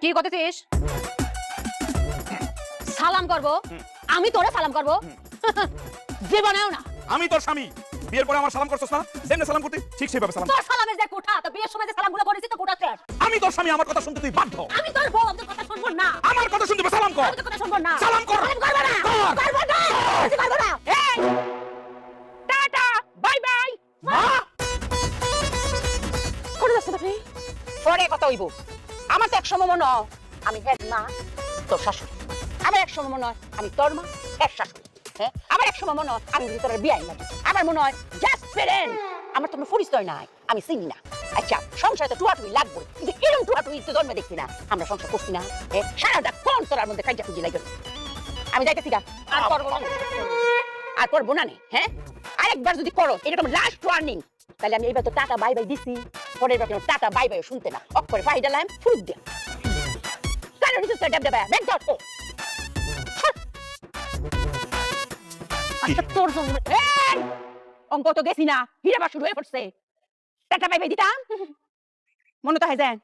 কি করতেছিস? সালাম করব? আমি তোরে সালাম করব? জীবনেও না। আমি তোর স্বামী, বিয়ের পরে আমার সালাম করছস না? যেমনে সালাম করতে ঠিক সেইভাবে সালাম। তোর সালামের যে কোঠা, তো বিয়ের সময় যে সালামগুলো করেছিস তো কোঠা শেষ। আমি তোর স্বামী, আমার কথা শুনতে তুই বাধ্য। আমি তোর বউ, আমি তোর কথা শুনবো না। আমার কথা শুনতে হবে, সালাম কর। আমি তোর কথা শুনবো না। সালাম কর। সালাম করবো না। কর। করবো না। কিছু করবো না। এই! Tata, bye bye. মা, করে যাচ্ছেন আপনি? পরে কথা হইব। আমার তো এক সময় মনে হয় আমি হেড মা, তোর শাশুড়ি। আমার এক সময় মনে হয় আমি তোর মা, হেড শাশুড়ি। হ্যাঁ, আমার এক সময় মনে হয় আমি তোর বিয়াই লাগি। আমার মনে হয় জাস্ট ফ্রেন্ড। আমার তো কোনো পরিচয় নাই, আমি চিনি না। আচ্ছা, সংসারে তো টুয়াটুই লাগবে, কিন্তু এরকম টুয়াটুই তো জন্মে দেখছি না। আমরা সংসার করছি না, সারাটা কোন তোরার মধ্যে খাইটা খুঁজি লাগে। আমি যাইতেছি গা, আর করবো না, আর করবো না নে। হ্যাঁ, আরেকবার যদি করো, এটা তোমার লাস্ট ওয়ার্নিং। তাহলে আমি এইবার তো টাটা বাই বাই দিছি, পরের বার টাটা বাই বাই শুনতে না, অক্ষরে ফাইডা লাইম ফুট দিয়া কারণ কিছু ডাব ডাবা ব্যাগ দাও তো। আচ্ছা তোর জন্য এই অঙ্ক তো গেছি না, হিরা বা শুরু হয়ে পড়ছে। টাটা বাই বাই দিতাম, মনে তো হয় যায়।